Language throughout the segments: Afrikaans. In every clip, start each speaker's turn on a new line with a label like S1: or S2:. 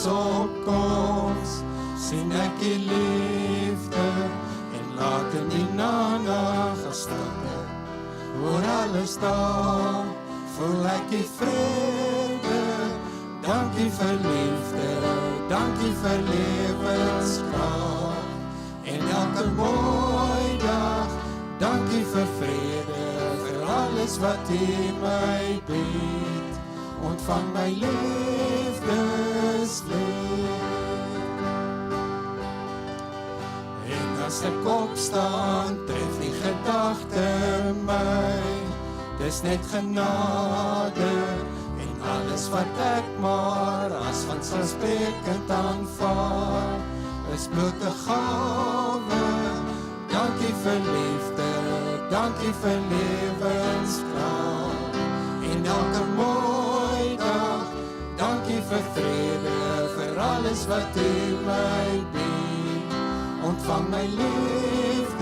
S1: as opkoms, sien ek die liefde, en laat in die nag stilte, oor alles daar, voel ek die vrede, dankie vir liefde, dankie vir lewenskrag, en elke mooi dag, dankie vir vrede, vir alles wat U my bied, ontvang my liefdeslied. En as ek opstaan, tref die gedagte my, dis net genade, en alles wat ek maar as vanselfsprekend aanvaar, is blote gawe, dankie vir liefde, dankie vir lewenskrag, en elke mooi dag, dankie vir vrede, vir alles wat U my bied, ontvang my liefdeslied.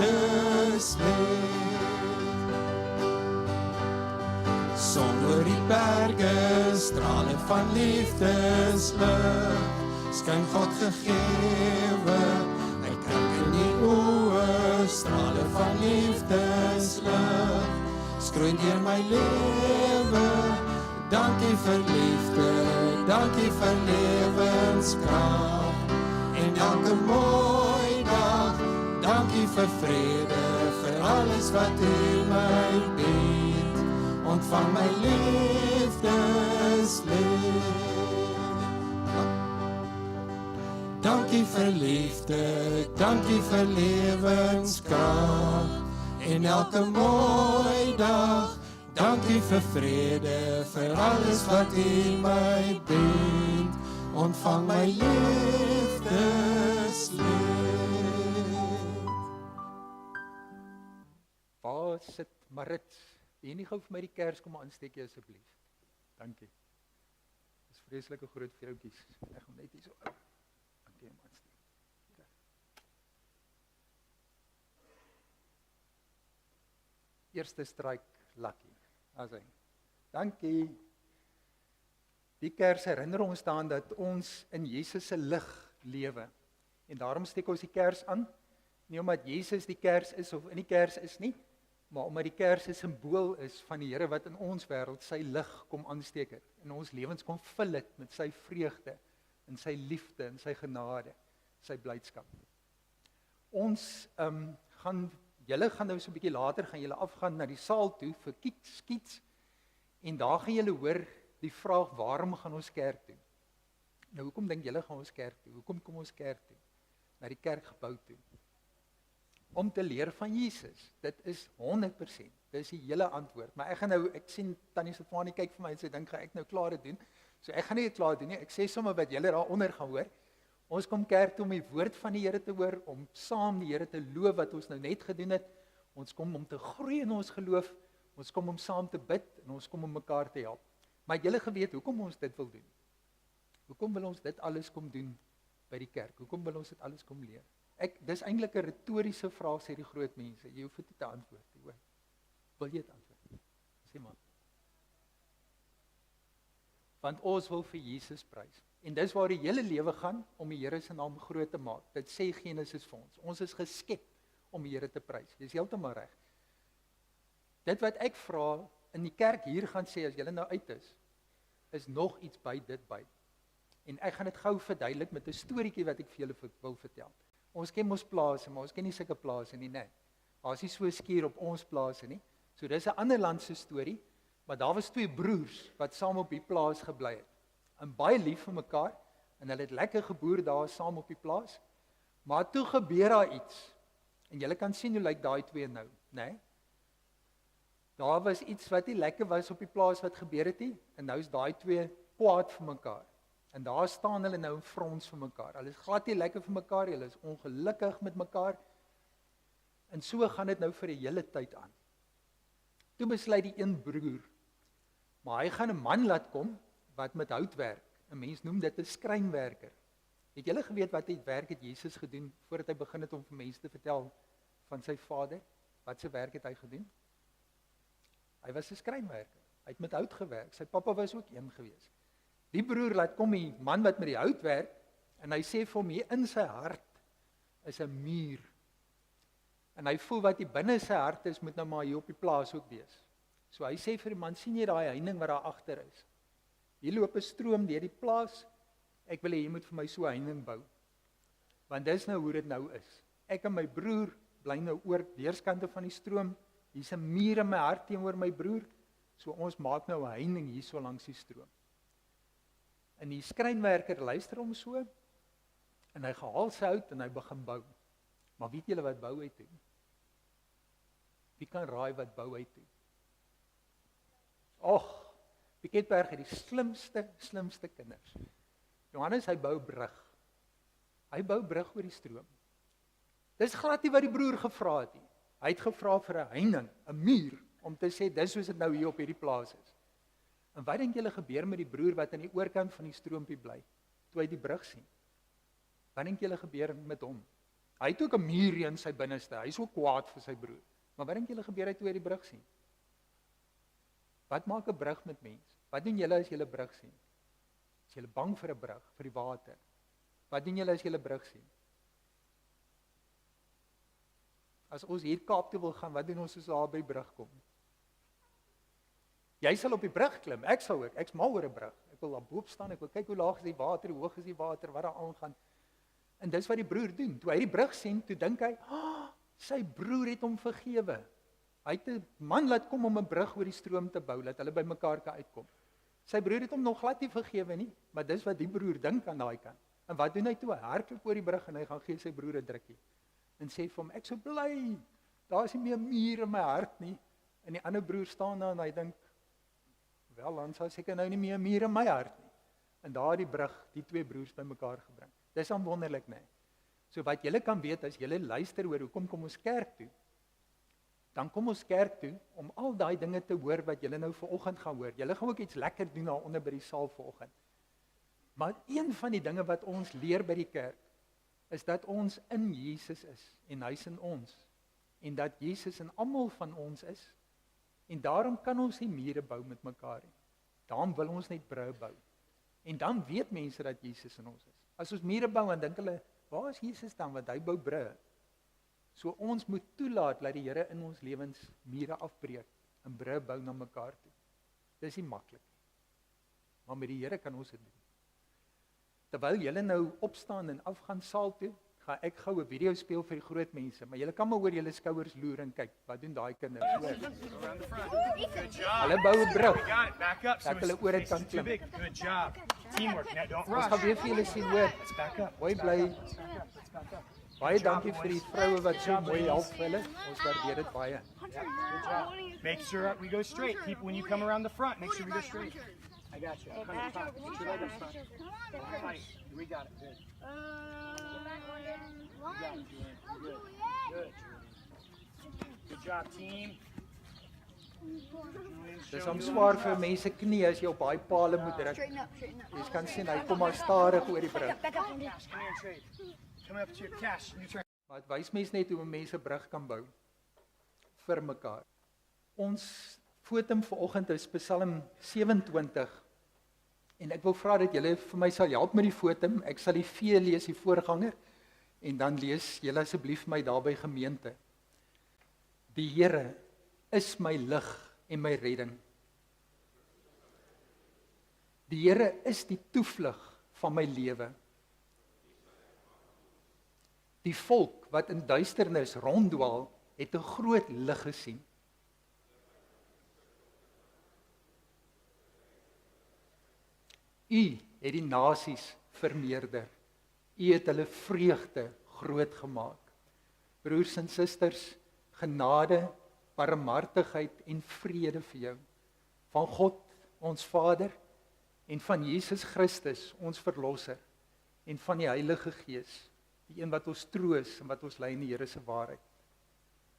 S1: Son oor die berge, strale van liefdeslig, skyn God gegewe, hy kyk in die oë, strale van liefdeslig, skroei deur my lewe, dankie vir liefde, dankie vir lewenskrag, en elke mooi dag, dankie vir vrede, vir alles wat U my bied, ontvang my liefdeslied. Dankie vir liefde, dankie vir lewenskrag, en elke mooi dag, dankie vir vrede, vir alles wat U my bied, ontvang my liefdeslied.
S2: Waar sit Marits? Wil jy nie gou vir my die kers kom aansteek asseblief? Dankie. Dis vreeslike groot vroutjies. Ek gaan net hier so. Dankie om aansteek. Eerste strike lucky. As hy. Dankie. Die kers herinner ons daaraan dat ons in Jesus se lig lewe. En daarom steek ons die kers aan. Nie omdat Jesus die kers is of in die kers is nie, maar omdat die kers 'n simbool is van die Here wat in ons wêreld sy lig kom aansteek het, in ons lewens kom vul het met sy vreugde, en sy liefde, en sy genade, sy blydskap. Ons julle gaan nou so 'n bietjie later, gaan julle afgaan na die saal toe vir skiets, en daar gaan julle hoor die vraag, waarom gaan ons kerk toe? Nou, hoekom dink julle gaan ons kerk toe? Hoekom kom ons kerk toe? Na die kerkgebou toe? Om te leer van Jesus. Dit is 100%. Dit is die hele antwoord. Maar ek sien Tannie Stefanie kyk vir my en sy dink gaan ek nou klaar dit doen. So ek gaan nie dit klaar doen nie. Ek sê sommer wat julle daaronder gaan hoor. Ons kom kerk toe om die woord van die Here te hoor, om saam die Here te loof wat ons nou net gedoen het. Ons kom om te groei in ons geloof. Ons kom om saam te bid en ons kom om mekaar te help. Maar het julle geweet hoekom ons dit wil doen? Hoekom wil ons dit alles kom doen by die kerk? Hoekom wil ons dit alles kom leer? Dis eintlik 'n retoriese vraag, sê die groot mense. Jy hoef dit nie te antwoord nie, hoor. Wil jy dit antwoord? Sê maar. Want ons wil vir Jesus prys. En dis waar die hele lewe gaan, om die Here se naam groot te maak. Dit sê Genesis vir ons. Ons is geskep om die Here te prys. Dis heeltemal reg. Dit wat ek vra in die kerk hier gaan sê, as julle nou uit is nog iets by dit by. En ek gaan dit gou verduidelik met 'n storieetjie wat ek vir julle wil vertel. Ons ken ons plase, maar ons ken nie sulke plase nie, nee. Daar's nie so 'n skuur op ons plase nie. So dis 'n ander land se storie, maar daar was 2 broers wat saam op die plaas gebly het. En baie lief vir mekaar, en hulle het lekker geboer daar saam op die plaas. Maar toe gebeur daar iets. En julle kan sien hoe lyk daai 2 nou, né? Daar was iets wat nie lekker was op die plaas wat gebeur het nie, en nou is daai 2 kwaad vir mekaar. En daar staan hulle nou in frons vir mekaar. Hulle is glad nie lekker vir mekaar, hulle is ongelukkig met mekaar. En so gaan dit nou vir 'n hele tyd aan. Toe besluit die een broer, maar hy gaan 'n man laat kom wat met hout werk. 'n Mens noem dit 'n skrynwerker. Het julle geweet wat hy werk het Jesus gedoen voordat hy begin het om vir mense te vertel van sy Vader? Wat se werk het hy gedoen? Hy was 'n skrynwerker. Hy het met hout gewerk. Sy pappa was ook een gewees. Die broer laat kom die man wat met die hout werk, en hy sê vir hom, hier in sy hart is 'n muur. En hy voel wat hier binne sy hart is, moet nou maar hier op die plaas ook wees. So hy sê vir die man, sien jy daai heining wat daar agter is? Hier loop 'n stroom deur die plaas, ek wil hê jy moet vir my so 'n heining bou. Want dis nou hoe dit nou is. Ek en my broer bly nou oor weerskante van die stroom, hier's 'n muur in my hart teenoor my broer, so ons maak nou 'n heining hier so langs die stroom. En die skrynwerker luister hom so, en hy gehaal sy hout en hy begin bou. Maar weet julle wat bou hy toe? Wie kan raai wat bou hy toe? Piketberg het die slimste kinders. Johannes, hy bou brug. Hy bou brug oor die stroom. Dis glad nie wat die broer gevra het nie. Hy het gevra vir 'n heining, 'n muur, om te sê, dis soos dit nou hier op hierdie plaas is. En wat dink julle gebeur met die broer wat aan die oorkant van die stroompie bly, toe hy die brug sien? Wat dink julle gebeur met hom? Hy het ook 'n muur in sy binneste, hy is so kwaad vir sy broer. Maar wat dink julle gebeur toe hy die brug sien? Wat maak 'n brug met mens? Wat doen julle as julle 'n brug sien? Is julle bang vir 'n brug, vir die water? Wat doen julle as julle 'n brug sien? As ons hier Kaap toe wil gaan, wat doen ons as daar by die brug kom? Jy sal op die brug klim, ek sal ook, ek's mal oor 'n brug. Ek wil daar boop staan, ek wil kyk hoe laag is die water, hoe hoog is die water, wat daar aangaan. En dis wat die broer doen. Toe hy die brug sien, toe dink hy, sy broer het hom vergewe. Hy het 'n man laat kom om 'n brug oor die stroom te bou, dat hulle by mekaar kan uitkom. Sy broer het hom nog glad nie vergewe nie, maar dis wat die broer dink aan daai kant. En wat doen hy toe? Hy hardloop oor die brug en hy gaan gee sy broer 'n drukkie. En sê vir hom, ek so bly, daar is nie meer muur in my hart nie. En die ander broer staan daar en hy dink, wel, dan sal seker nou nie meer 'n muur in my hart nie. En daar die brug, die twee broers by mekaar gebring. Dis dan wonderlik, né? So wat julle kan weet, as julle luister oor hoekom kom ons kerk toe, dan kom ons kerk toe om al daai dinge te hoor wat julle nou vanoggend gaan hoor. Julle gaan ook iets lekker doen daar onder by die saal vanoggend. Maar een van die dinge wat ons leer by die kerk, is dat ons in Jesus is, en hy's in ons. En dat Jesus in almal van ons is, en daarom kan ons nie mure bou met mekaar nie. Daarom wil ons net brûe bou. En dan weet mense dat Jesus in ons is. As ons mure bou, dan dink hulle, waar is Jesus dan, want hy bou brûe? So ons moet toelaat dat die Here in ons lewens mure afbreek en brûe bou na mekaar toe. Dis nie maklik nie. Maar met die Here kan ons dit doen. Terwyl julle nou opstaan en afgaan saal toe, gaan ek gou 'n video speel vir die groot mense, maar julle kan maar oor julle skouers loer en kyk, wat doen daai kinders? Hulle bou 'n brug. Dat hulle oor dit kan klim.
S3: Good job. Teamwork. Now don't
S2: Ons gaan weer vir julle sien hoor. Mooi bly. Baie dankie vir die vroue wat so mooi help vir hulle. Ons waardeer dit baie.
S3: Good job. Make sure we go straight. People, when you come around the front, make sure we go straight. I got you. Come on, top. Get your leg up front. Tight. We got it. Good. You got it, Julian. Good. Good, Julian. Good job, team. Julian,
S2: Dis
S3: show
S2: om
S3: me
S2: swaar vir mense knie as jy op daai palle moet druk.
S4: Straighten up, straighten up.
S2: Jy kan sien hy kom maar stadig oor die brug.
S4: Back up, back up.
S3: Cash, come here and trade. Come up to your cash. You turn.
S2: Maar dit wys mense net hoe mense brug kan bou vir mekaar. Ons fotum vanoggend is Psalm 27. En ek wil vra dat julle vir my sal help met die fotum. Ek sal die V lees, die voorganger, en dan lees julle asseblief my daarby gemeente. Die Here is my lig en my redding. Die Here is die toevlug van my lewe. Die volk wat in duisternis ronddwaal, het 'n groot lig gesien. U het die nasies vermeerder. U het hulle vreugde groot gemaak. Broers en susters, genade, barmhartigheid en vrede vir jou. Van God, ons Vader, en van Jesus Christus, ons Verlosser, en van die Heilige Gees, die een wat ons troos en wat ons lei in die Here se waarheid.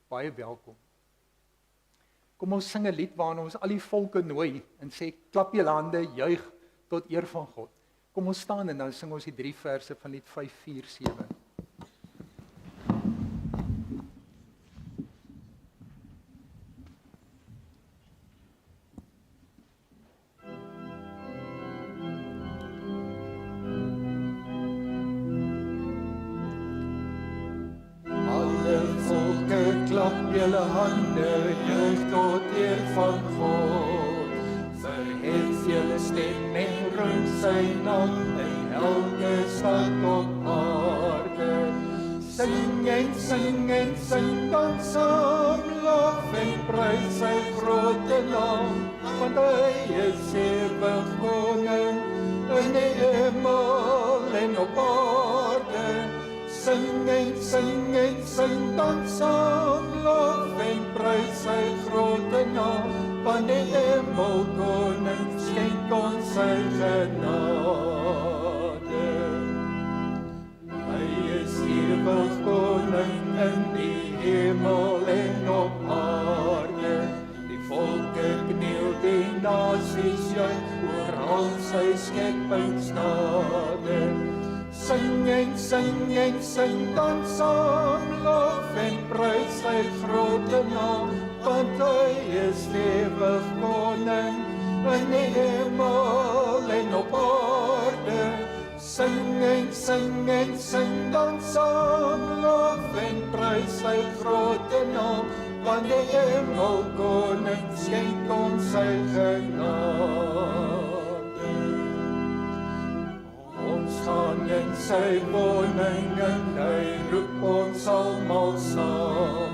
S2: Baie welkom. Kom ons sing 'n lied waarin ons al die volke nooi en sê, klap julle hande, juig tot eer van God. Kom ons staan en dan sing ons die 3 verse van lied 547.
S1: julle hande, juig tot eer van God. Verhef julle stem en roem sy naam in elke stad op aarde. Sing en sing dan saam, lof en prys sy grote naam, want hy is ewig koning in die hemel en op aarde. Sing en sing dan saam, lof en prys sy grote naam, want die hemel koning skenk ons sy genade. Hy is ewig koning in die hemel en op aarde. Die volke kniel, die nasies juig oor al sy skepingsdade. Sing en sing dan saam, lof en prys sy grote naam, want hy is ewig koning in die hemel en op aarde. Sing en sing dan saam, lof en prys sy grote naam, want die hemel koning skenk ons sy genade. Ons gaan in sy woning en hy roep ons almal saam.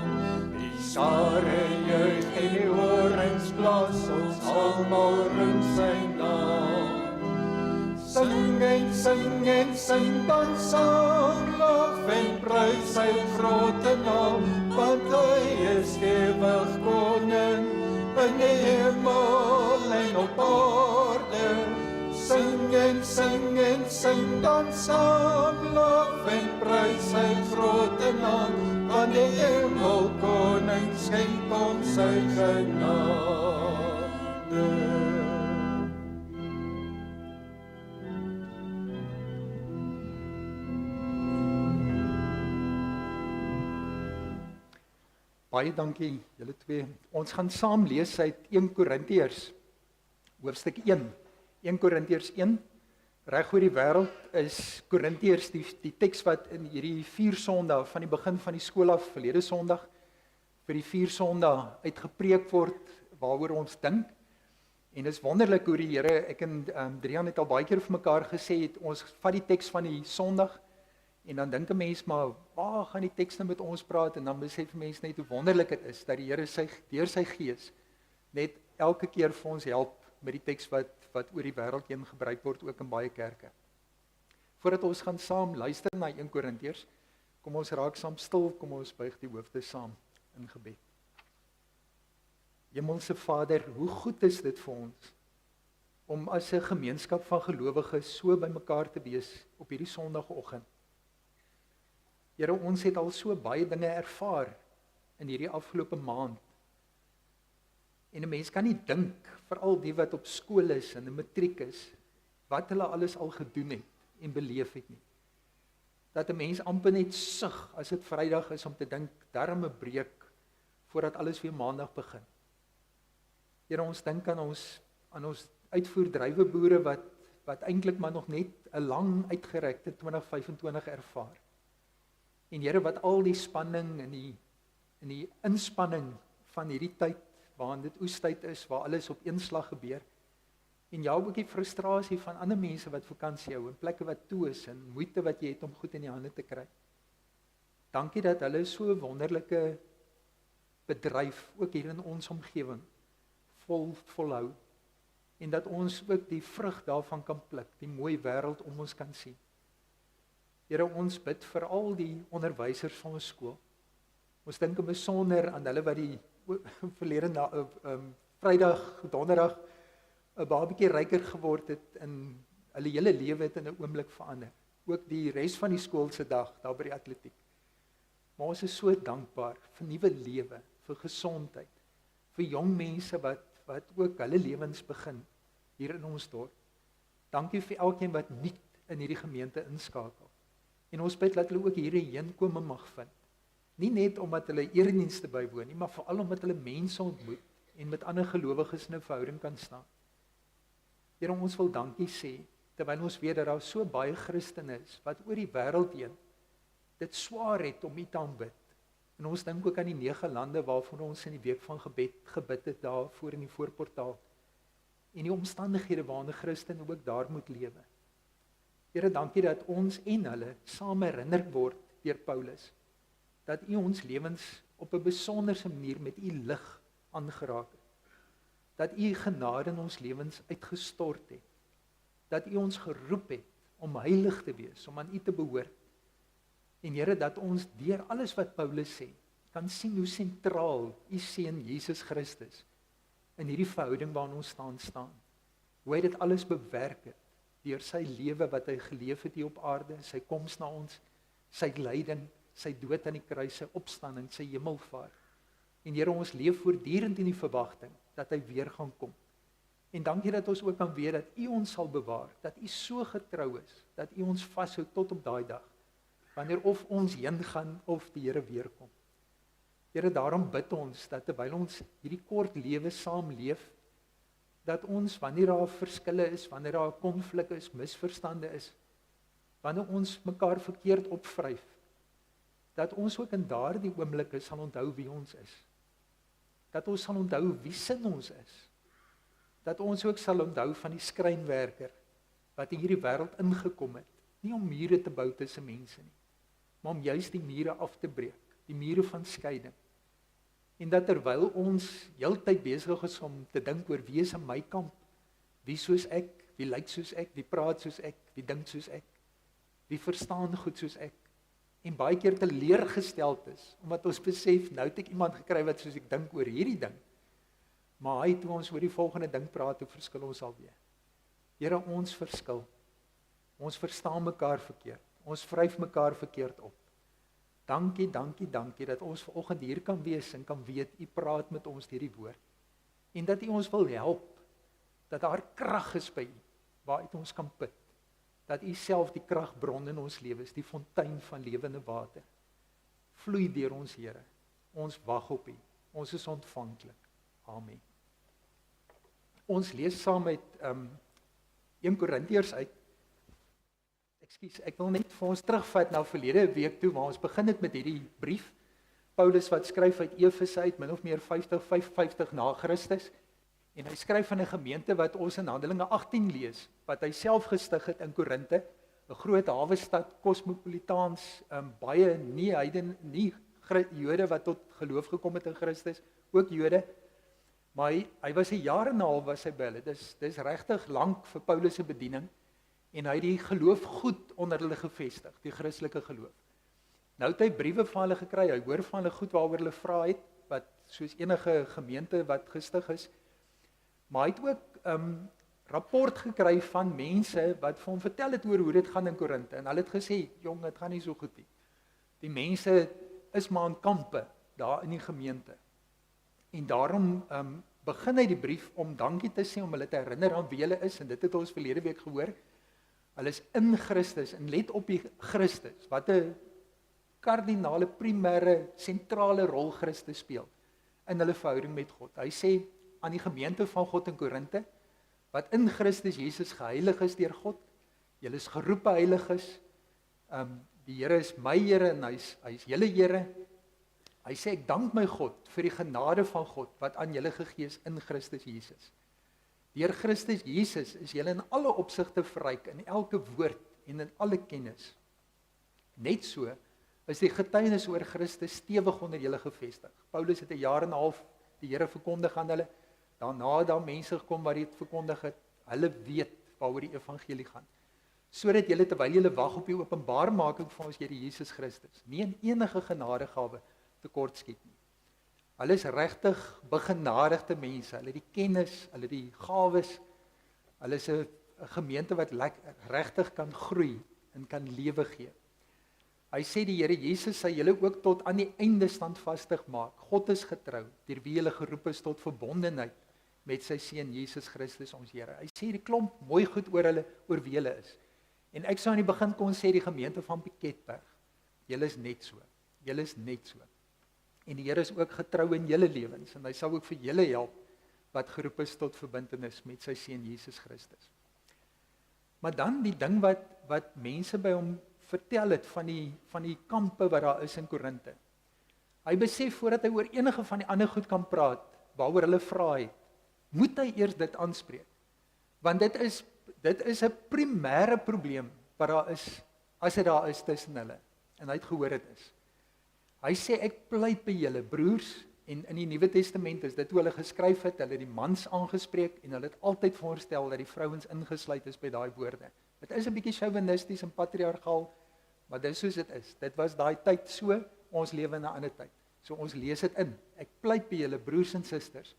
S1: Die skare juig en die horings blaas, ons almal roem sy naam. Sing en sing dan saam, lof en prys sy grote naam, want hy is ewig koning in die hemel en op aarde. Sing en sing dan saam, lof en prys sy grote naam, want die hemel koning skenk ons sy genade.
S2: Baie dankie julle twee. Ons gaan saam lees uit 1 Korintiërs, hoofstuk 1. 1 Korintiërs 1. Reg oor die wêreld is Korintiërs die teks wat in hierdie 4 Sondae van die begin van die skool af, verlede Sondag, vir die 4 Sondae uitgepreek word, waaroor ons dink. En dit is wonderlik hoe die Here, ek en Drian het al baie keer vir mekaar gesê het, ons vat die teks van die Sondag, en dan dink 'n mens maar, waar gaan die teks nou met ons praat, en dan besef 'n mens net hoe wonderlik dit is, dat die Here deur sy gees, net elke keer vir ons help, met die teks wat oor die wêreld heen gebruik word, ook in baie kerke. Voordat ons gaan saam luister na 1 Korintiërs, kom ons raak saam stil, kom ons buig die hoofde saam in gebed. Hemelse Vader, hoe goed is dit vir ons, om as 'n gemeenskap van gelowiges so by mekaar te wees op hierdie Sondagoggend. Here, ons het al so baie dinge ervaar in hierdie afgelope maand. En 'n mens kan nie dink, veral die wat op skool is en 'n matriek is, wat hulle alles al gedoen het en beleef het nie. Dat 'n mens amper net sug as dit Vrydag is om te dink, darm 'n breek voordat alles weer Maandag begin. Here, ons dink aan ons uitvoerdrywe-boere wat eintlik maar nog net 'n lang uitgerekte 2025 ervaar. En Here, wat al die spanning en die inspanning van hierdie tyd, waarin dit oestyd is, waar alles op een slag gebeur, en jou ook die frustrasie van ander mense wat vakansie hou, en plekke wat toe is, en moeite wat jy het om goed in die hande te kry. Dankie dat hulle so 'n wonderlike bedryf, ook hier in ons omgewing, volhou, en dat ons ook die vrug daarvan kan pluk, die mooi wêreld om ons kan sien. Here, ons bid vir al die onderwysers van ons skool. Ons dink in besonder aan hulle wat die verlede Vrydag, Donderdag 'n babietjie ryker geword het en hulle hele lewe het in 'n oomblik verander. Ook die res van die skool se dag daar by die atletiek. Maar ons is so dankbaar vir nuwe lewe, vir gesondheid, vir jong mense wat ook hulle lewens begin hier in ons dorp. Dankie vir elkeen wat nuut in hierdie gemeente inskakel. En ons bid dat hulle ook hierheen kom en mag vind. Nie net omdat hulle eredienste bywoon nie, maar veral omdat hulle mense ontmoet en met ander gelowiges in 'n verhouding kan staan. Here, ons wil dankie sê, terwyl ons weet dat daar so baie Christene is wat oor die wêreld heen dit swaar het om U te aanbid En ons dink ook aan die 9 lande waarvoor ons in die week van gebed gebid het daar voor in die voorportaal. En die omstandighede waarin Christene ook daar moet lewe. Here, dankie dat ons en hulle saam herinner word deur Paulus, dat U ons lewens op 'n besonderse manier met U lig aangeraak het. Dat U genade in ons lewens uitgestort het. Dat U ons geroep het om heilig te wees, om aan U te behoort. En Here, dat ons deur alles wat Paulus sê, kan sien hoe sentraal U seun Jesus Christus in hierdie verhouding waarin ons staan. Hoe hy dit alles bewerk het, deur sy lewe wat hy geleef het hier op aarde, sy koms na ons, sy lyding, sy dood aan die kruis, sy opstanding, sy hemelvaart. En Here, ons leef voortdurend in die verwagting dat hy weer gaan kom. En dankie dat ons ook kan weet dat U ons sal bewaar, dat U so getrou is, dat U ons vashou tot op daai dag, wanneer of ons heen gaan of die Here weer kom. Here, daarom bid ons dat terwyl ons hierdie kort lewe saam leef, dat ons, wanneer daar verskille is, wanneer daar konflik is, misverstande is, wanneer ons mekaar verkeerd opvryf, dat ons ook in daardie oomblikke sal onthou wie ons is. Dat ons sal onthou wie sin ons is. Dat ons ook sal onthou van die skrynwerker, wat in hierdie wêreld ingekom het, nie om mure te bou tussen mense nie, maar om juist die mure af te breek, die mure van skeiding. En dat terwyl ons heeltyd besig is om te dink oor wie is in my kamp, wie soos ek, wie lyk soos ek, wie praat soos ek, wie dink soos ek, wie verstaan goed soos ek, en baie keer teleurgesteld is, omdat ons besef, nou het ek iemand gekry wat soos ek dink oor hierdie ding, maar hy toe ons oor die volgende ding praat, hoe verskil ons alweer. Here, ons verskil, ons verstaan mekaar verkeerd, ons vryf mekaar verkeerd op. Dankie, dankie, dankie, dat ons vanoggend hier kan wees en kan weet, U praat met ons deur die woord, en dat U ons wil help, dat daar krag is by U, waaruit ons kan put, dat U self die kragbron in ons lewe is, die fontein van lewende water. Vloei deur ons, Here. Ons wag op U. Ons is ontvanklik. Amen. Ons lees saam met 1 Korintiërs uit. Ek wil net vir ons terugvat na verlede week toe, waar ons begin het met hierdie brief. Paulus wat skryf uit Efese uit, min of meer 55 na Christus. En hy skryf aan 'n gemeente wat ons in Handelinge 18 lees, wat hy self gestig het in Korinte, 'n groot hawestad, kosmopolitaans, baie nie Jode wat tot geloof gekom het in Christus, ook Jode. Maar hy was 'n jaar en 'n half was hy by hulle. Dis regtig lank vir Paulus se bediening. En hy het die geloof goed onder hulle gevestig, die Christelike geloof. Nou het hy briewe van hulle gekry, hy hoor van hulle goed waaroor hulle vra het, wat soos enige gemeente wat gestig is. Maar hy het ook rapport gekry van mense wat vir hom vertel het oor hoe dit gaan in Korinte. En hulle het gesê, jong, dit gaan nie so goed nie. Die mense is maar in kampe daar in die gemeente. En daarom begin hy die brief om dankie te sê, om hulle te herinner aan wie hulle is, en dit het ons verlede week gehoor. Hulle is in Christus, en let op die Christus, wat 'n kardinale, primêre, sentrale rol Christus speel in hulle verhouding met God. Hy sê aan die gemeente van God in Korinte, wat in Christus Jesus geheilig is deur God, julle is geroepe heiliges, die Here is my Here, en hy is julle Here. Hy sê, ek dank my God vir die genade van God, wat aan julle gegee is in Christus Jesus. Deur Christus Jesus is julle in alle opsigte verryk, in elke woord en in alle kennis. Net so is die getuienis oor Christus stewig onder julle gevestig. Paulus het 'n jaar en 'n half die Here verkondig aan hulle. Daarna het daar mense gekom wat dit verkondig het. Hulle weet waaroor die evangelie gaan. Sodat julle terwyl julle wag op die openbarmaking van ons Here Jesus Christus, nie in enige genadegawe tekortskiet nie. Hulle is regtig begenadigde mense. Hulle die kennis, hulle die gawes. Hulle is 'n gemeente wat regtig kan groei en kan lewe gee. Hy sê die Here Jesus sal julle ook tot aan die einde standvastig maak. God is getrou, deur wie julle geroep is tot verbondenheid met sy seun Jesus Christus ons Here. Hy sê die klomp mooi goed oor hulle, oor wie hulle is. En ek sou aan die begin kon sê die gemeente van Piketberg, julle is net so. Julle is net so. En die Here is ook getrou in julle lewens, en hy sal ook vir julle help wat geroep is tot verbintenis met sy seun Jesus Christus. Maar dan die ding wat mense by hom vertel het van die kampe wat daar is in Korinte. Hy besef voordat hy oor enige van die ander goed kan praat, waaroor hulle vra het, moet hy eers dit aanspreek. Want dit is 'n primêre probleem wat daar is, as dit daar is tussen hulle. En hy het gehoor dit is. Hy sê, ek pleit by julle broers, en in die Nuwe Testament is dit hoe hulle geskryf het, hulle die mans aangespreek, en hulle het altyd voorstel dat die vrouens ingesluit is by daai woorde. Dit is 'n bietjie chauvinisties en patriargaal, maar dis soos dit is. Dit was daai tyd so, ons lewe in 'n ander tyd. So ons lees dit in. Ek pleit by julle broers en susters,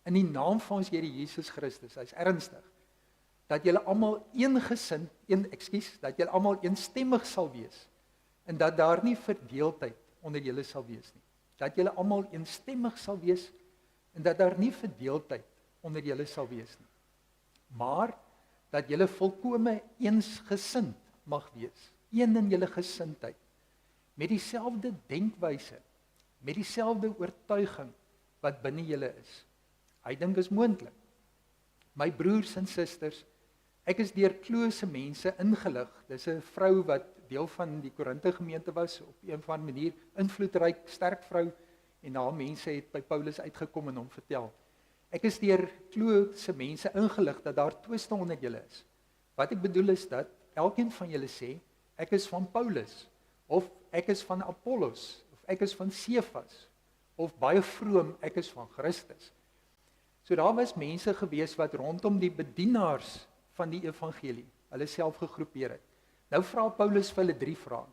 S2: in die naam van ons Here Jesus Christus, hy's ernstig, dat julle almal dat julle almal eensstemmig sal wees, en dat daar nie verdeeldheid onder julle sal wees nie. Dat julle almal eensstemmig sal wees, en dat daar nie verdeeldheid onder julle sal wees nie. Maar, dat julle volkome eensgesind mag wees, een in julle gesindheid, met dieselfde denkwyse, met dieselfde oortuiging, wat binne julle is. Hy dink is moontlik. My broers en susters, ek is deur Klose mense ingelig. Dis 'n vrou wat deel van die Korinthe gemeente was, op een of ander manier invloedryk, sterk vrou, en haar mense het by Paulus uitgekom en hom vertel. Ek is deur Klose mense ingelig dat daar twiste onder julle is. Wat ek bedoel is dat elkeen van julle sê, ek is van Paulus, of ek is van Apollos, of ek is van Cephas, of baie vroom, ek is van Christus. So daar was mense gewees wat rondom die bedienaars van die evangelie, hulle self gegroepeer het. Nou vra Paulus vir hulle 3 vrae.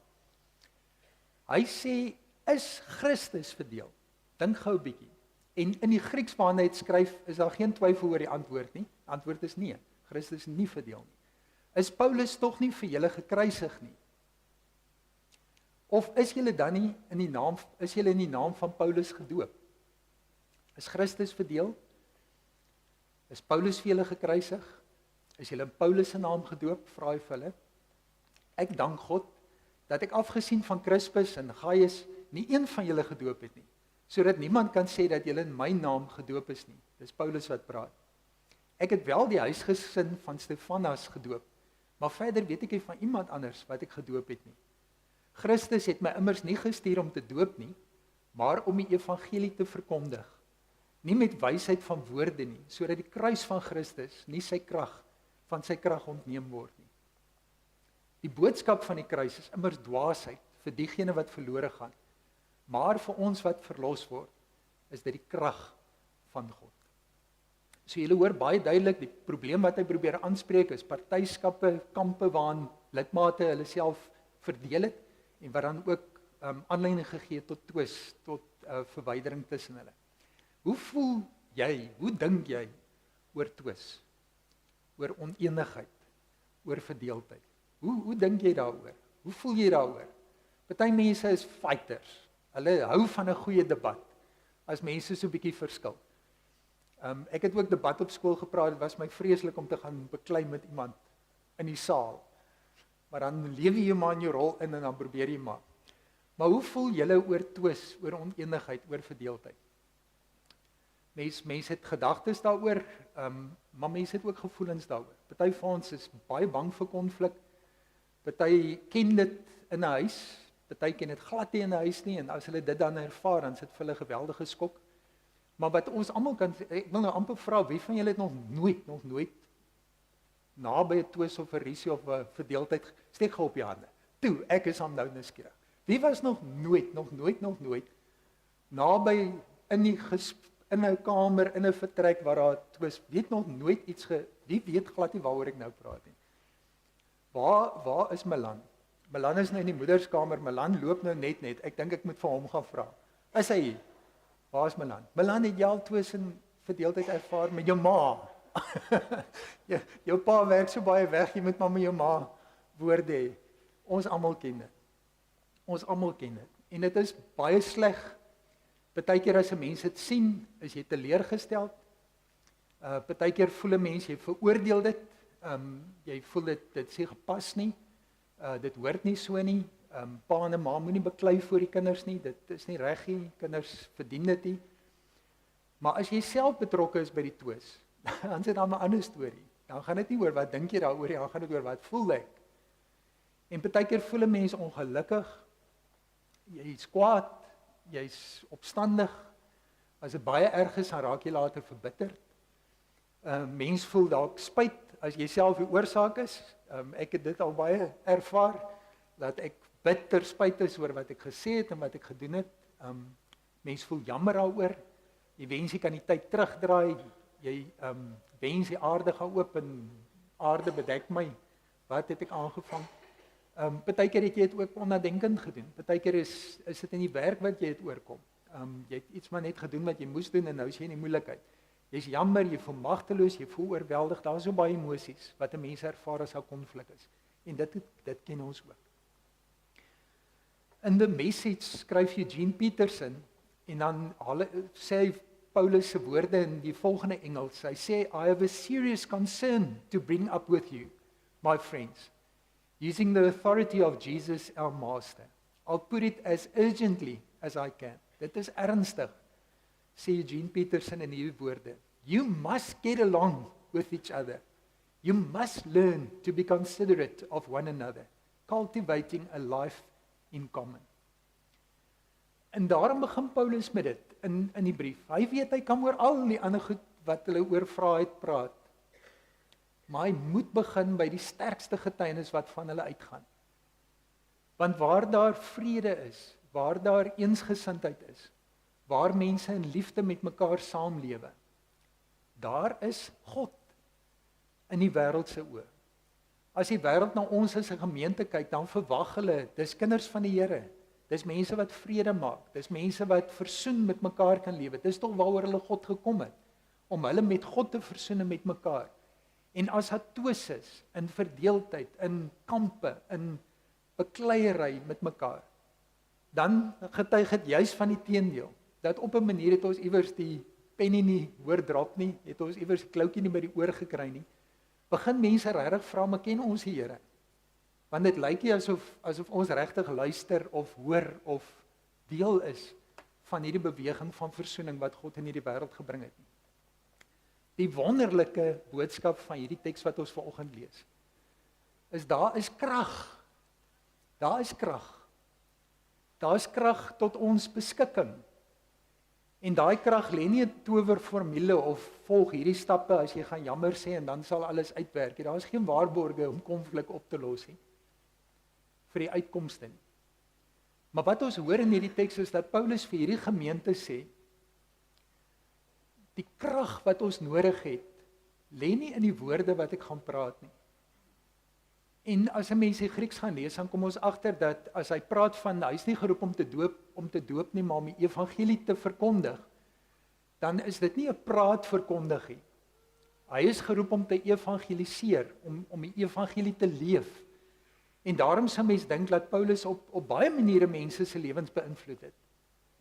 S2: Hy sê, is Christus verdeel? Dink gou 'n bietjie. En in die Grieks waarna hy dit skryf, is daar geen twyfel oor die antwoord nie. Die antwoord is nee, Christus is nie verdeel nie. Is Paulus tog nie vir julle gekruisig nie? Of is julle dan nie in die naam van Paulus gedoop? Is Christus verdeel? Is Paulus vir julle gekruisig? Is julle in Paulus se naam gedoop? Vra hy vir hulle. Ek dank God dat ek afgesien van Crispus en Gaius nie een van julle gedoop het nie, sodat niemand kan sê dat julle in my naam gedoop is nie. Dis Paulus wat praat. Ek het wel die huisgesin van Stefanas gedoop, maar verder weet ek nie van iemand anders wat ek gedoop het nie. Christus het my immers nie gestuur om te doop nie, maar om die evangelie te verkondig. Nie met wysheid van woorde nie, sodat die kruis van Christus nie van sy krag ontneem word nie. Die boodskap van die kruis is immers dwaasheid vir diegene wat verlore gaan, maar vir ons wat verlos word, is dit die krag van God. So julle hoor baie duidelik, die probleem wat hy probeer aanspreek is partyskappe, kampe waarin lidmate hulle self verdeel het, en wat dan ook aanleiding gegee tot twis, tot verwydering tussen hulle. Hoe voel jy, hoe dink jy oor twis, oor oneenigheid, oor verdeeldheid? Hoe dink jy daaroor? Hoe voel jy daaroor? Party mense is fighters. Hulle hou van 'n goeie debat, as mense so 'n bietjie verskil. Ek het ook debat op skool gepraat, dit was my vreeslik om te gaan beklei met iemand in die saal. Maar dan lewe jy maar in jou rol in en dan probeer jy maar. Maar hoe voel julle oor twis, oor oneenigheid, oor verdeeldheid? Mense het gedagtes daaroor, maar mense het ook gevoelens daaroor. Party van ons is baie bang vir konflik. Party ken dit in 'n huis, party ken dit glad nie in 'n huis nie, en as hulle dit dan ervaar, dan sit vir hulle 'n geweldige skok. Maar wat ons almal kan, ek wil nou amper vra, wie van julle het nog nooit naby 'n twis of 'n rusie of 'n verdeeldheid, steek gou op die hande. Toe, ek is aan nou nuuskierig. Wie was nog nooit naby in 'n kamer, in 'n vertrek waar daar twis, weet nog nooit iets wie weet glad nie waaroor ek nou praat nie. Waar is Milan? Milan is nou in die moederskamer, Milan loop nou net, ek dink ek moet vir hom gaan vra. Is hy hier? Waar is Milan? Milan, het jy al twis en verdeeldheid ervaar met jou ma? Jou pa werk so baie weg, jy moet maar met jou ma woorde hê. Ons almal ken dit. En dit is baie sleg. Partykeer as 'n mens dit sien, is jy teleurgesteld. Partykeer voel 'n mens jy veroordeel dit. Jy voel dit sê gepas nie. Dit hoort nie so nie. Pa en ma moenie beklei voor die kinders nie. Dit is nie reg nie. Kinders verdien dit nie. Maar as jy self betrokke is by die twis, dan is dit dan 'n ander storie. Dan gaan dit nie oor wat dink jy daaroor nie, dan gaan dit oor wat voel ek. En partykeer voel 'n mens ongelukkig. Jy is kwaad, jy's opstandig. As dit baie erg is, dan raak jy later verbitterd. Mens voel dalk spyt as jy self die oorsaak is. Ek het dit al baie ervaar, dat ek bitter spyt is oor wat ek gesê het en wat ek gedoen het. Mens voel jammer daaroor. Jy wens jy kan die tyd terugdraai. Jy wens die aarde gaan oop en aarde bedek my. Wat het ek aangevang? Partykeer het jy dit ook onnadenkend gedoen. Partykeer is dit in die werk wat jy het oorkom. Jy het iets maar net gedoen wat jy moes doen en nou is jy in die moeilikheid. Jy's jammer, jy voel magteloos, jy voel oorweldig. Daar is so baie emosies wat 'n mens ervaar as daar konflik is. En dit ken ons ook. In The Message skryf Eugene Peterson en dan sê Paulus se woorde in die volgende Engels. Hy sê, I have a serious concern to bring up with you, my friends, using the authority of Jesus our Master. I'll put it as urgently as I can. Dit is ernstig, sê Eugene Peterson in hierdie woorde. You must get along with each other. You must learn to be considerate of one another, cultivating a life in common. En daarom begin Paulus met dit in die brief. Hy weet hy kan oor al die ander goed wat hulle oor vra het praat. Maar hy moet begin by die sterkste getuienis wat van hulle uitgaan. Want waar daar vrede is, waar daar eensgesindheid is, waar mense in liefde met mekaar saamlewe, daar is God in die wêreld se oë. As die wêreld na ons as 'n gemeente kyk, dan verwag hulle, dis kinders van die Here. Dis mense wat vrede maak. Dis mense wat versoen met mekaar kan lewe. Dis tog waaroor hulle God gekom het, om hulle met God te versoen met mekaar. En as daar twis is, in verdeeldheid, in kampe, in bekleierery met mekaar, dan getuig dit juis van die teendeel, dat op 'n manier het ons iewers die pennie nie hoor drop nie, het ons iewers die kloutjie nie by die oor gekry nie, begin mense regtig vra, maar ken ons die Here? Want dit lyk nie asof ons regtig luister of hoor of deel is van hierdie beweging van versoening wat God in hierdie wêreld gebring het nie. Die wonderlike boodskap van hierdie teks wat ons vanoggend lees, is daar is krag. Daar is krag. Daar is krag tot ons beskikking. En daai krag lê nie 'n towerformule of volg hierdie stappe as jy gaan jammer sê en dan sal alles uitwerk nie. Daar is geen waarborge om konflik op te los nie, vir die uitkomste nie. Maar wat ons hoor in hierdie teks is dat Paulus vir hierdie gemeente sê, die krag wat ons nodig het, lê nie in die woorde wat ek gaan praat nie. En as 'n mens die Grieks gaan lees, dan kom ons agter dat as hy praat van, hy is nie geroep om te doop nie, maar om die evangelie te verkondig, dan is dit nie 'n praatverkondiging. Hy is geroep om te evangeliseer, om die evangelie te leef. En daarom sou mens dink dat Paulus op baie maniere mense se lewens beïnvloed het.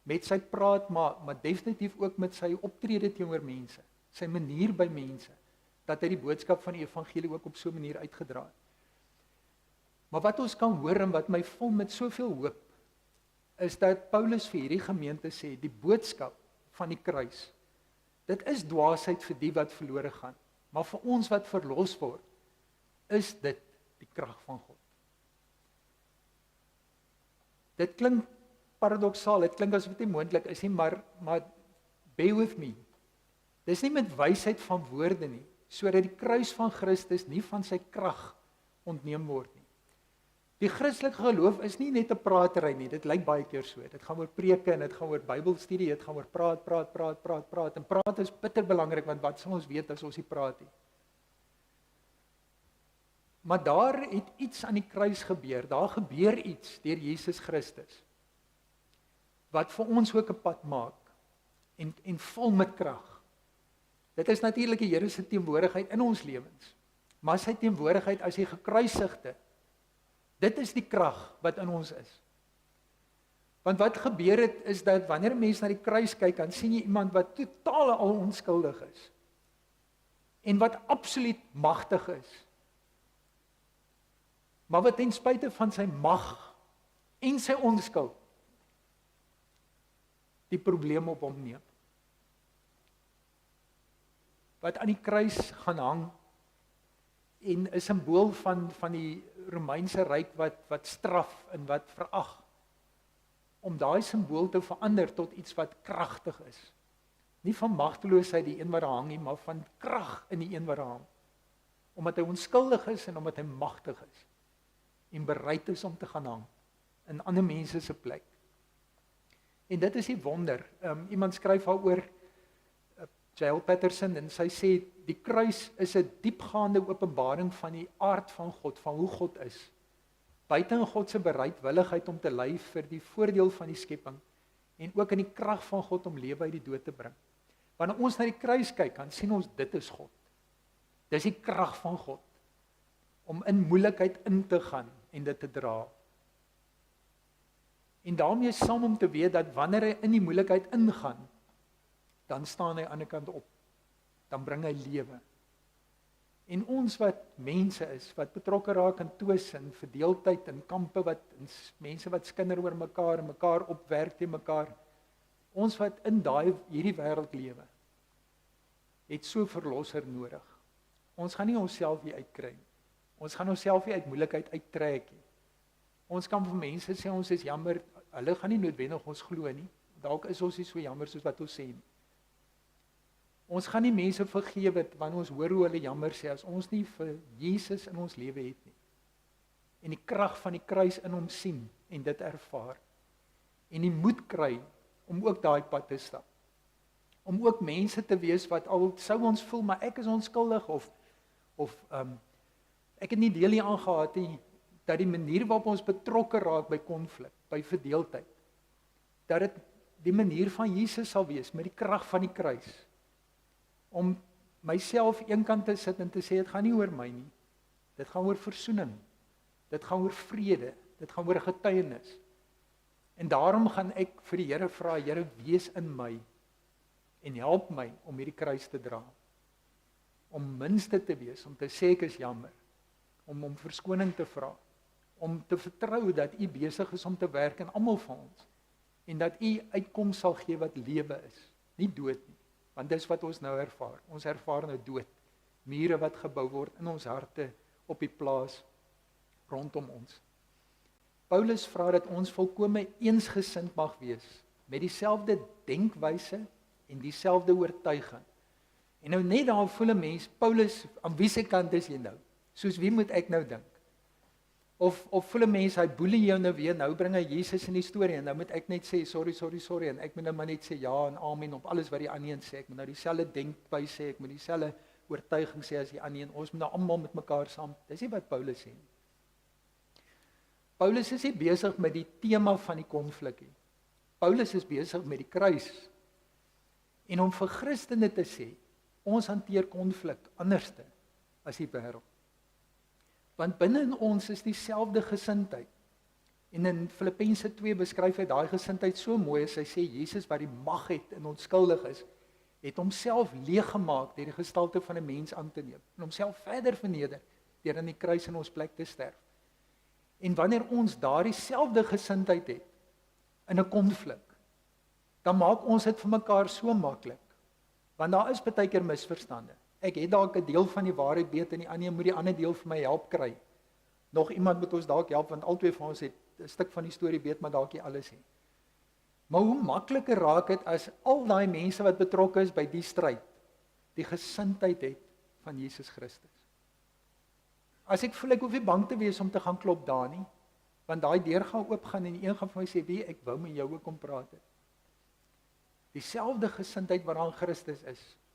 S2: Met sy praat, maar definitief ook met sy optrede teenoor mense, sy manier by mense, dat hy die boodskap van die evangelie ook op so 'n manier uitgedra het. Maar wat ons kan hoor en wat my vul met soveel hoop, is dat Paulus vir hierdie gemeente sê, die boodskap van die kruis, dit is dwaasheid vir die wat verlore gaan, maar vir ons wat verlos word, is dit die krag van God. Dit klink paradoksaal, dit klink asof dit nie moontlik is nie, maar bear with me. Dis nie met wysheid van woorde nie, sodat die kruis van Christus nie van sy krag ontneem word nie. Die Christelike geloof is nie net 'n pratery nie, dit lyk baie keer so. Dit gaan oor preke en dit gaan oor Bybelstudie, dit gaan oor praat. En praat is bitter belangrik, want wat sal ons weet as ons nie praat nie? Maar daar het iets aan die kruis gebeur, daar gebeur iets deur Jesus Christus, wat vir ons ook 'n pad maak, en vol met krag. Dit is natuurlik die Here se teenwoordigheid in ons lewens, maar sy teenwoordigheid as die gekruisigde, dit is die krag wat in ons is. Want wat gebeur het, is dat wanneer 'n mens na die kruis kyk, dan sien jy iemand wat totaal al onskuldig is, en wat absoluut magtig is, maar wat ten spyte van sy mag en sy onskuld die probleem op hom neem. Wat aan die kruis gaan hang en 'n simbool van die Romeinse ryk wat straf en wat verag. om daai simbool te verander tot iets wat kragtig is. Nie van magteloosheid die een wat daar hang nie, maar van krag in die een wat daar hang. Omdat hy onskuldig is en omdat hy magtig is en bereid is om te gaan hang in ander mense se plek. En dit is die wonder. Iemand skryf daaroor, J.L. Patterson, en sy sê die kruis is 'n diepgaande openbaring van die aard van God, van hoe God is. Buite in God se bereidwilligheid om te ly vir die voordeel van die skepping en ook in die krag van God om lewe uit die dood te bring. Wanneer ons na die kruis kyk, dan sien ons dit is God. Dis die krag van God om in moeilikheid in te gaan en dit te dra. En daarmee saam om te weet dat wanneer hy in die moeilikheid ingaan, dan staan hy aan die ander kant op. Dan bring hy lewe. En ons wat mense is, wat betrokke raak in twis en verdeeldheid en kampe, mense wat skinder oor mekaar en mekaar opwerk teen mekaar, ons wat in hierdie wêreld lewe, het so verlosser nodig. Ons gaan nie onsself hier uitkry nie. Ons gaan onsself hier uit moeilikheid uittrek nie. Ons kan vir mense sê ons is jammer, hulle gaan nie noodwendig ons glo nie. Dalk is ons nie so jammer soos wat ons sê nie. Ons gaan nie mense vergewe wanneer ons hoor hoe hulle jammer sê as ons nie vir Jesus in ons lewe het nie. En die krag van die kruis in hom sien en dit ervaar. En die moed kry om ook daai pad te stap. Om ook mense te wees wat al sou ons voel maar ek is onskuldig of ek het nie deel hier aangehad nie, dat die manier waarop ons betrokke raak by konflik, by verdeeldheid, dat dit die manier van Jesus sal wees met die krag van die kruis. Om myself eenkant te sit en te sê, dit gaan nie oor my nie. Dit gaan oor versoening. Dit gaan oor vrede. Dit gaan oor getuienis. En daarom gaan ek vir die Here vra, Here, wees in my en help my om hierdie kruis te dra. Om minste te wees, om te sê ek is jammer. Om verskoning te vra. Om te vertrou dat U besig is om te werk in almal van ons. En dat U uitkoms sal gee wat lewe is. Nie dood nie. Want dis wat ons nou ervaar. Ons ervaar nou dood. Mure wat gebou word in ons harte op die plaas rondom ons. Paulus vra dat ons volkome eensgesind mag wees met dieselfde denkwyse en dieselfde oortuiging. En nou net daar voel 'n mens, Paulus, aan wie se kant is jy nou? Soos wie moet ek nou dink? Of voel 'n mens, hy boelie jou nou weer, nou bring hy Jesus in die storie en nou moet ek net sê sorry en ek moet nou maar net sê ja en amen op alles wat die ander een sê. Ek moet nou dieselfde denkwyse sê, ek moet dieselfde oortuiging sê as die ander een. Ons moet nou almal met mekaar saam. Dis nie wat Paulus sê nie. Paulus is nie besig met die tema van die konflik nie. Paulus is besig met die kruis. En om vir Christene te sê, ons hanteer konflik anderste as die wêreld. Want binne in ons is dieselfde gesindheid. En in Filippense 2 beskryf hy daai gesindheid so mooi as hy sê Jesus wat die mag het en onskuldig is, het homself leeggemaak deur die gestalte van 'n mens aan te neem en homself verder verneder deur aan die kruis in ons plek te sterf. En wanneer ons daardie selfde gesindheid het in 'n konflik, dan maak ons dit vir mekaar so maklik. Want daar is baie keer misverstande. Ek het dalk 'n deel van die waarheid weet en die ander moet die ander deel vir my help kry. Nog iemand moet ons dalk help want albei van ons het 'n stuk van die storie weet, maar dalk nie alles nie. Maar hoe makliker raak dit as al daai mense wat betrokke is by die stryd, die gesindheid het van Jesus Christus. As ek voel ek hoef nie bang te wees om te gaan klop daar nie, want daai deur gaan oopgaan en die een gaan vir my sê, "Wie, ek wou met jou ook kom praat het." Dieselfde gesindheid waaraan Christus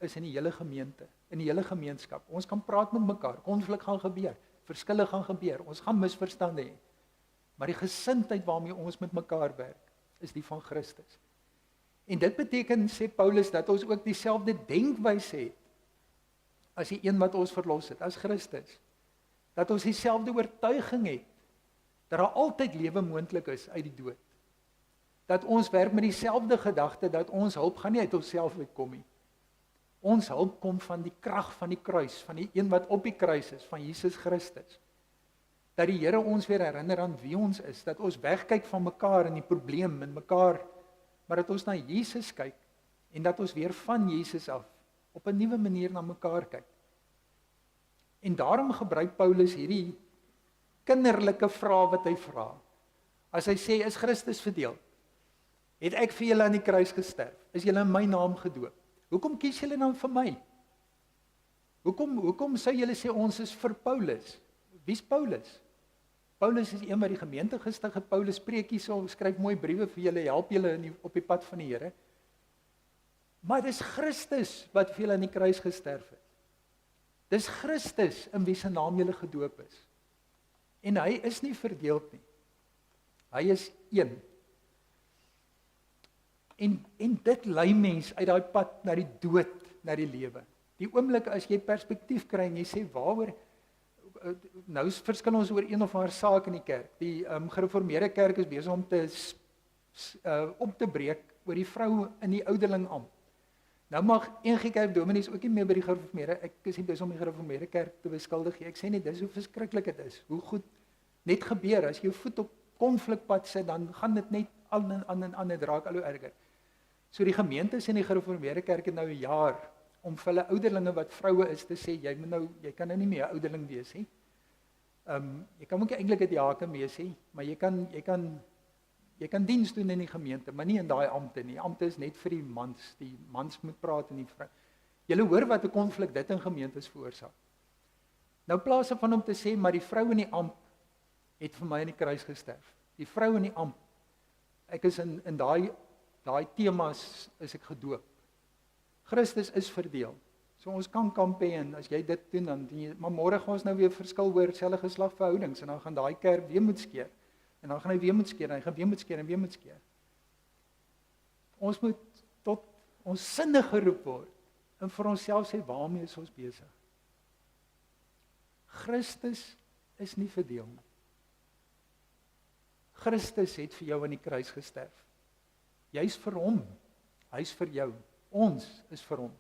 S2: is in die hele gemeente, in die hele gemeenskap. Ons kan praat met mekaar, konflik gaan gebeur, verskille gaan gebeur, ons gaan misverstande hê. Maar die gesindheid waarmee ons met mekaar werk, is die van Christus. En dit beteken, sê Paulus, dat ons ook dieselfde denkwyse het as die een wat ons verlos het, as Christus. Dat ons dieselfde oortuiging het, dat daar altyd lewe moontlik is uit die dood. Dat ons werk met dieselfde gedagte, dat ons hulp gaan nie uit onsself uitkom nie. Ons hulp kom van die krag van die kruis, van die een wat op die kruis is, van Jesus Christus. Dat die Here ons weer herinner aan wie ons is, dat ons wegkyk van mekaar en die probleem in mekaar, maar dat ons na Jesus kyk, en dat ons weer van Jesus af, op 'n nuwe manier na mekaar kyk. En daarom gebruik Paulus hierdie kinderlike vraag wat hy vra. As hy sê, is Christus verdeel? Het ek vir julle aan die kruis gesterf? Is julle in my naam gedoop? Hoekom kies julle dan vir my? Hoekom sou julle sê ons is vir Paulus? Wie's Paulus? Paulus is een wat die gemeente gestig het. Paulus preek hierso, skryf mooi briewe vir julle, help julle op die pad van die Here. Maar dis Christus wat vir julle aan die kruis gesterf het. Dis Christus in wie se naam julle gedoop is. En hy is nie verdeeld nie. Hy is een. En dit lei mens uit daai pad na die dood, na die lewe. Die oomblik as jy perspektief kry en jy sê waaroor nou verskil ons oor een of ander saak in die kerk. Die gereformeerde kerk is besig om op te breek oor die vrou in die ouderling ampt. Nou mag NG Kerk dominees ook nie meer by die gereformeerde, ek is nie besig om die gereformeerde kerk te beskuldig nie. Ek sê net dis hoe verskriklik dit is. Hoe goed net gebeur as jy jou voet op konflikpad sit, dan gaan dit net aan dit raak al hoe erger. So die gemeentes en die gereformeerde kerk het nou 'n jaar om vir hulle ouderlinge wat vroue is te sê jy kan nou nie meer 'n ouderling wees nie. Jy kan ook eintlik 'n diaken wees nie, maar jy kan diens doen in die gemeente, maar nie in daai ampte nie. Ampte is net vir die mans moet praat en die vrou. Julle hoor wat 'n konflik dit in gemeentes veroorsaak. Nou plaas van om te sê maar die vrou in die ampt het vir my aan die kruis gesterf. Die vrou in die ampt. Ek is in daai temas is ek gedoop. Christus is verdeel. So ons kan kamp hê en as jy dit doen dan doen jy, maar môre gaan ons nou weer verskil oor selfe geslagverhoudings en dan gaan daai kerk weer moet skeer. En dan gaan hy weer moet skeer en hy gaan weer moet skeer en weer moet skeer. Ons moet tot ons sinne geroep word en vir onsself sê waarmee is ons besig? Christus is nie verdeel nie. Christus het vir jou aan die kruis gesterf. Jy's vir hom. Hy's vir jou. Ons is vir hom.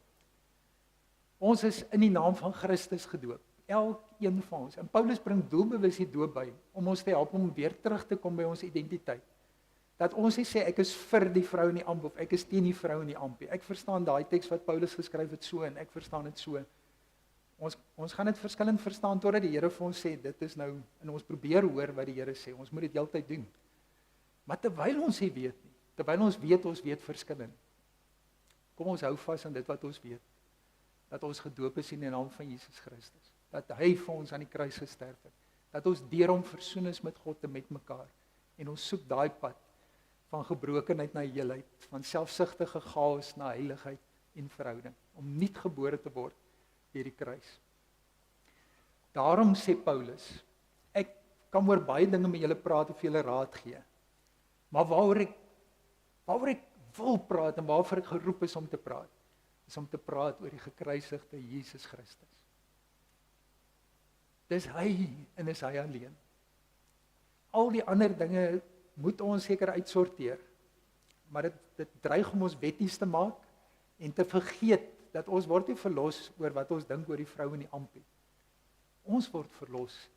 S2: Ons is in die naam van Christus gedoop. Elkeen van ons. En Paulus bring doelbewus die doop by om ons te help om weer terug te kom by ons identiteit. Dat ons nie sê ek is vir die vrou in die amp of ek is teen die vrou in die amp nie. Ek verstaan daai teks wat Paulus geskryf het so en ek verstaan dit so. Ons gaan dit verskillend verstaan totdat die Here vir ons sê dit is nou en ons probeer hoor wat die Here sê. Ons moet dit heeltyd doen. Maar terwyl ons nie weet nie, terwyl ons weet verskillend. Kom ons hou vas aan dit wat ons weet. Dat ons gedoop is in die naam van Jesus Christus. Dat hy vir ons aan die kruis gesterf het. Dat ons deur hom versoen is met God en met mekaar. En ons soek daai pad van gebrokenheid na heelheid, van selfsugtige chaos na heiligheid en verhouding, om nuut gebore te word deur die kruis. Daarom sê Paulus, ek kan oor baie dinge met julle praat of julle raad gee. Maar waaroor ek wil praat en waarvoor ek geroep is om te praat, is om te praat oor die gekruisigde Jesus Christus. Dis hy en is hy alleen. Al die ander dinge moet ons seker uitsorteer, maar dit dreig om ons wetties te maak en te vergeet dat ons word nie verlos oor wat ons dink oor die vrou in die ampie. Ons word verlos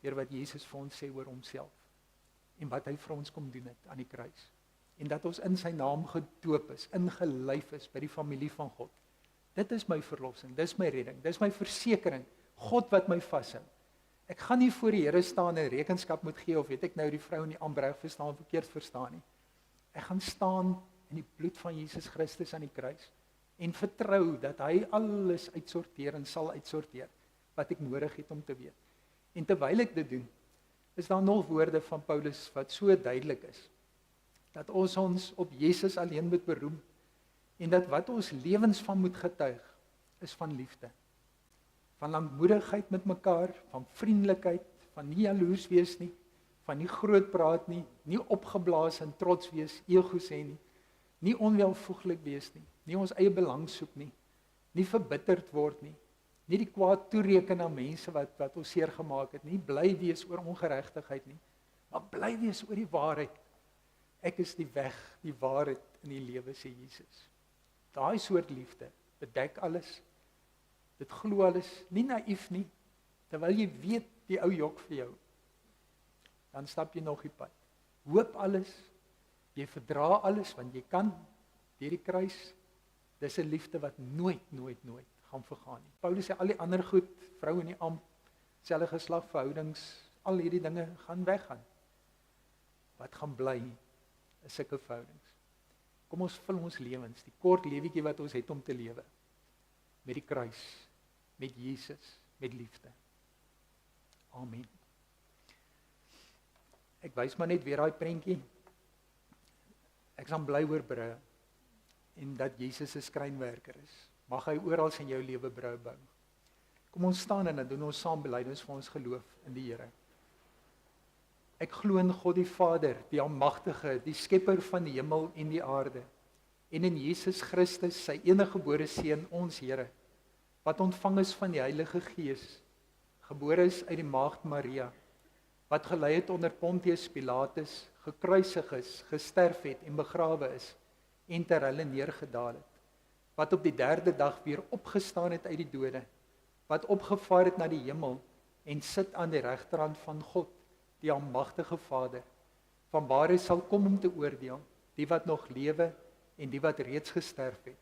S2: deur wat Jesus vir ons sê oor homself en wat hy vir ons kom doen het aan die kruis. En dat ons in sy naam gedoop is, ingelyf is by die familie van God. Dit is my verlossing, dis my redding, dis my versekering, God wat my vashou. Ek gaan nie voor die Here staan en rekenskap moet gee of weet ek nou die vrou in die ambreg verstaan of verkeerd verstaan nie. Ek gaan staan in die bloed van Jesus Christus aan die kruis en vertrou dat hy alles uitsorteer en sal uitsorteer wat ek nodig het om te weet. En terwyl ek dit doen, is daar nog woorde van Paulus wat so duidelik is, dat ons op Jesus alleen moet beroem, en dat wat ons lewens van moet getuig, is van liefde. Van lankmoedigheid met mekaar, van vriendelikheid, van nie jaloers wees nie, van nie groot praat nie, nie opgeblaas en trots wees, ego sê nie, nie onwelvoeglik wees nie, nie ons eie belang soek nie, nie verbitterd word nie, nie die kwaad toereken aan mense wat ons seer gemaak het nie, bly wees oor ongeregtigheid nie, maar bly wees oor die waarheid. Ek is die weg, die waarheid en die lewe, sê Jesus. Daai soort liefde bedek alles, dit glo alles, nie naïef nie, terwyl jy weet die ou jok vir jou, dan stap jy nog die pad. Hoop alles, jy verdra alles, want jy kan deur die kruis, dis 'n liefde wat nooit gaan vergaan nie. Paulus sê al die ander goed, vrou in die amp, selfe geslagverhoudings, al hierdie dinge gaan weggaan. Wat gaan bly is sulke verhoudings. Kom ons vul ons lewens, die kort lewetjie wat ons het om te lewe, met die kruis, met Jesus, met liefde. Amen. Ek wys maar net weer daai prentjie. Ek is bly oor brûe en dat Jesus 'n skrynwerker is. Mag hy oral in jou lewe brûe bou. Kom ons staan en dan doen ons saam belydenis vir ons geloof in die Here. Ek glo in God die Vader, die Almagtige, die Skepper van die hemel en die aarde, en in Jesus Christus, sy eniggebore Seun, ons Here, wat ontvang is van die Heilige Gees, gebore is uit die maagd Maria, wat gelei het onder Pontius Pilatus, gekruisig is, gesterf het en begrawe is, en ter hulle neergedaal het, wat op die 3de dag weer opgestaan het uit die dode, wat opgevaar het na die hemel, en sit aan die regterhand van God, die Almagtige Vader, vanwaar hy sal kom om te oordeel, die wat nog lewe, en die wat reeds gesterf het.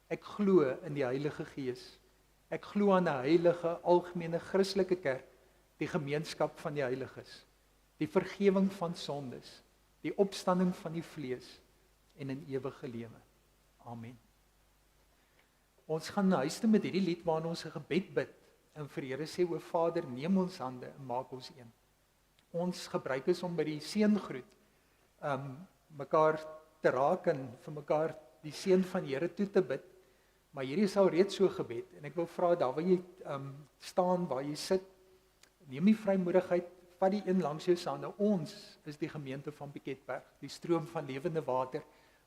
S2: Ek glo in die Heilige Gees. Ek glo aan 'n heilige, algemene Christelike kerk, die gemeenskap van die heiliges, die vergifnis van sondes, die opstanding van die vlees en in ewige lewe. Amen. Ons gaan na huis toe met hierdie lied waarin ons 'n gebed bid en vir die Here sê, o Vader, neem ons hande en maak ons een. Ons gebruik is om by die seëngroet mekaar te raak en vir mekaar die seën van die Here toe te bid. Maar hierdie is al reeds so gebed en ek wil vra daar waar jy staan, waar jy sit, neem die vrymoedigheid, vat die een langs jou hande. Ons is die gemeente van Piketberg, die stroom van lewende water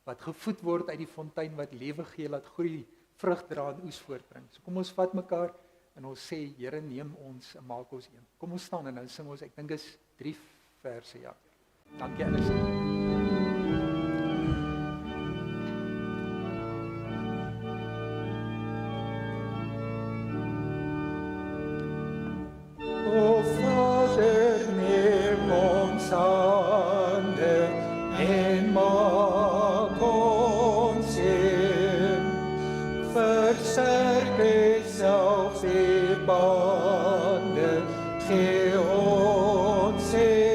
S2: wat gevoed word uit die fontein wat lewe gee, laat groei, vrug dra en oes voortbring. So kom ons vat mekaar en ons sê, Here, neem ons en maak ons een. Kom ons staan en nou sing ons, ek dink is 3 verse, ja. Dankie Alice.
S1: O Vader, neem ons hande en maak ons een. Versterk selfs die bande, gee ons seën.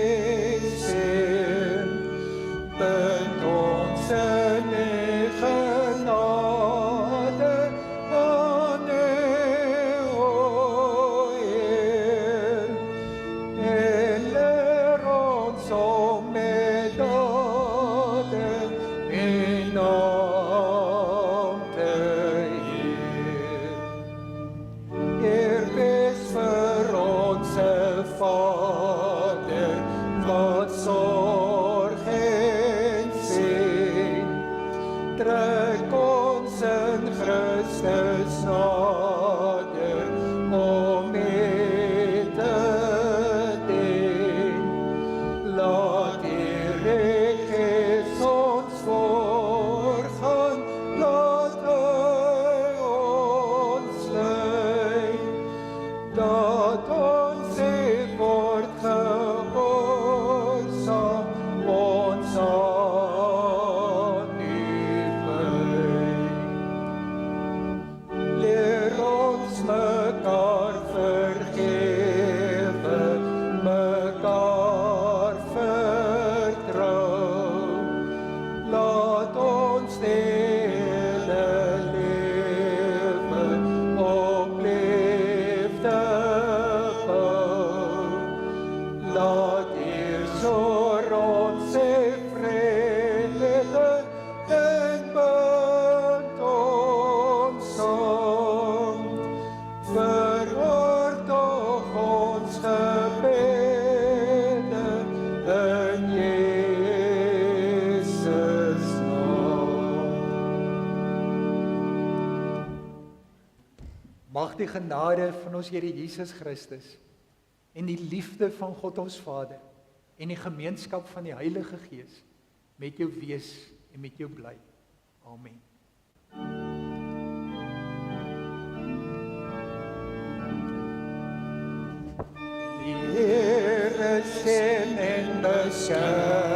S1: Bind ons in die genade aan U, o Heer. En leer ons om met dade U naam te eer. Heer, wees vir ons 'n Vader wat sorg en sien. Trek ons in Christus nader om U te dien. Laat die Gees ons voorgaan, laat Hy ons lei, dat ons U word gehoorsaam, ons aan U wy. Leer ons mekaar vergewe, mekaar vertrou. Laat ons dele lewe op liefde bou. Laat eers oor ons vrede en bind ons saam. Verhoor tog ons gebede in Jesus naam.
S2: Mag die genade van ons Here Jesus Christus en die liefde van God ons Vader en die gemeenskap van die Heilige Gees met jou wees en met jou bly. Amen.
S1: Die Here seën en beskerm